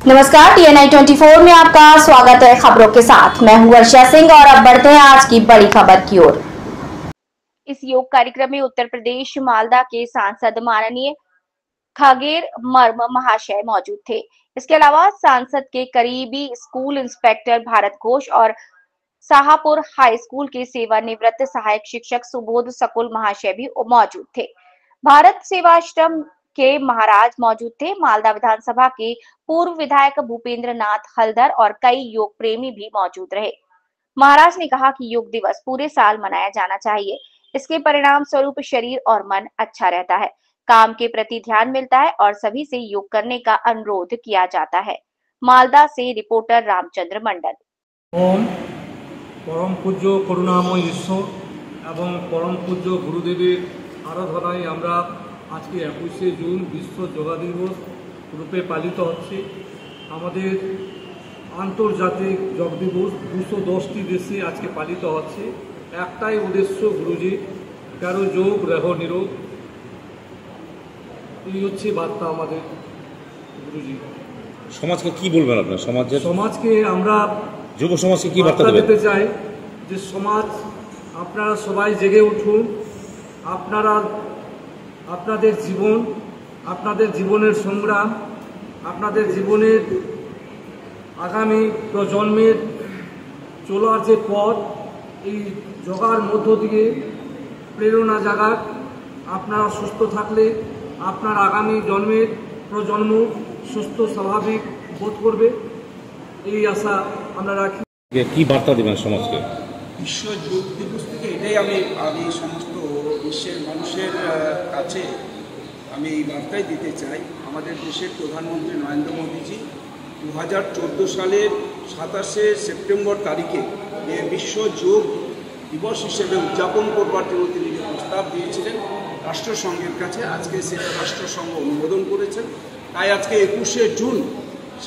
नमस्कार, TNI 24 में आपका स्वागत है। खबरों के साथ मैं हूं वर्षा सिंह और अब बढ़ते हैं आज की बड़ी खबर की ओर। इस योग कार्यक्रम में उत्तर प्रदेश मालदा के सांसद माननीय खगेर मर्म महाशय मौजूद थे। इसके अलावा सांसद के करीबी स्कूल इंस्पेक्टर भारत घोष और शाहपुर हाई स्कूल के सेवानिवृत्त सहायक शिक्षक सुबोध सकुल महाशय भी मौजूद थे। भारत सेवाश्रम के महाराज मौजूद थे। मालदा विधानसभा के पूर्व विधायक भूपेंद्र नाथ हल्दर और कई योग प्रेमी भी मौजूद रहे। महाराज ने कहा कि योग दिवस पूरे साल मनाया जाना चाहिए। इसके परिणाम स्वरूप शरीर और मन अच्छा रहता है, काम के प्रति ध्यान मिलता है और सभी से योग करने का अनुरोध किया जाता है। मालदा से रिपोर्टर रामचंद्र मंडल। ओम परम पूज्य करुणामय ईश्वर एवं परम पूज्य गुरुदेवेर आराधनाय आमरा आज के 21 जून विश्व योगा दिवस रूपे पालित होच्छे। आमादेर आंतर्जातिक योग दिवस 210टी देशे आज के पालित होच्छे। एकटाई उद्देश्य गुरुजी 13 जोग रह निरोग, এই হচ্ছে বার্তা আমাদের গুরুজি। সমাজকে কি বলবেন আপনারা? সমাজকে আমরা যুব সমাজকে কি বার্তা দিতে চাই যে সমাজ আপনারা সবাই জেগে উঠুন। আপনারা আপনাদের জীবন, আপনাদের জীবনের সংগ্রাম, আপনাদের জীবনের আগামী প্রজন্মের চলার যে পথ, এই যোগার মধ্য দিয়ে প্রেরণা জাগাক। আপনারা সুস্থ থাকলে আপনার আগামী জন্মের প্রজন্ম সুস্থ স্বাভাবিক বোধ করবে, এই আশা আমরা রাখি। কি বার্তা দেবেন সমাজকে? বিশ্ব যোগ দিবস থেকে এটাই আমি সমস্ত বিশ্বের মানুষের কাছে আমি এই বার্তাই দিতে চাই। আমাদের দেশের প্রধানমন্ত্রী নরেন্দ্র মোদীজি 2014 সালের 27শে সেপ্টেম্বর তারিখে বিশ্ব যোগ দিবস হিসেবে উদযাপন করবার জন্য তিনি যে প্রস্তাব দিয়েছিলেন রাষ্ট্রসংঘের কাছে, আজকে সেটা রাষ্ট্রসংঘ অনুমোদন করেছেন। তাই আজকে 21শে জুন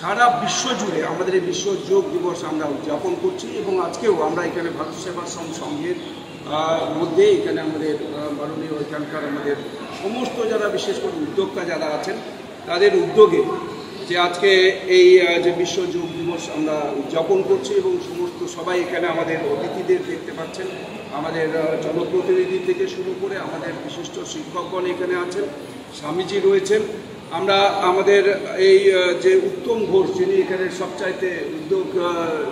সারা বিশ্ব জুড়ে আমাদের এই বিশ্ব যোগ দিবস আমরা উদযাপন করছি এবং আজকেও আমরা এখানে ভারত সেবাশ্রম সংঘের মধ্যে এখানে আমাদের মাননীয় এখানকার আমাদের সমস্ত যারা বিশেষ করে উদ্যোক্তা যারা আছেন তাদের উদ্যোগে যে আজকে এই যে বিশ্ব যোগ দিবস আমরা উদযাপন করছি এবং সমস্ত সবাই এখানে আমাদের অতিথিদের দেখতে পাচ্ছেন, আমাদের জনপ্রতিনিধি থেকে শুরু করে আমাদের বিশিষ্ট শিক্ষকগণ এখানে আছেন, স্বামীজি রয়েছেন। আমরা আমাদের এই যে উত্তম ঘোষ যিনি এখানে সবচাইতে উদ্যোগ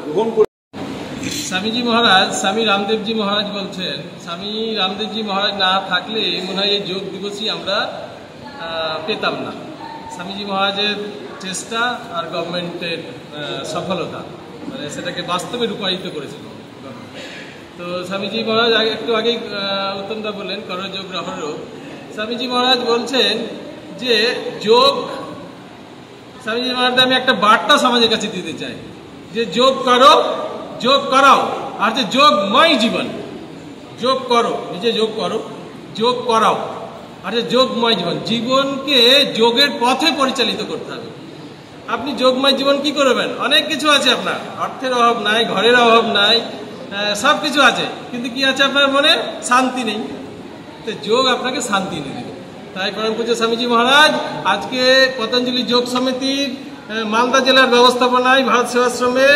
গ্রহণ করে। স্বামীজি মহারাজ, স্বামী রামদেবজি মহারাজ বলছেন, স্বামী রামদেবজি মহারাজ না থাকলে মনে হয় এই যোগ দিবসই আমরা পেতাম না। স্বামীজি মহারাজের চেষ্টা আর গভর্নমেন্টের সফলতা মানে সেটাকে বাস্তবে রূপায়িত করেছিল। তো স্বামীজি মহারাজ একটু আগেই উত্তমদা বললেন করযোগ রহরোগ। স্বামীজি মহারাজ বলছেন যে যোগ, স্বামীজি মহারাজ আমি একটা বার্তা সমাজের কাছে দিতে চাই যে যোগ করো, যোগ করাও, আর যে যোগময় জীবন, যোগ করো, নিজে যোগ করো, যোগ করাও, আর যে যোগময় জীবন, জীবনকে যোগের পথে পরিচালিত করতে হবে। আপনি যোগময় জীবন কি করবেন? অনেক কিছু আছে, আপনার অর্থের অভাব নাই, ঘরের অভাব নাই, সব কিছু আছে, কিন্তু কি আছে আপনার মনে? শান্তি নেই। তো যোগ আপনাকে শান্তি এনে দেবে। তাই পরম পূজ্য স্বামীজি মহারাজ আজকে পতঞ্জলি যোগ সমিতির মালদা জেলার ব্যবস্থাপনায় ভারত সেবাশ্রমে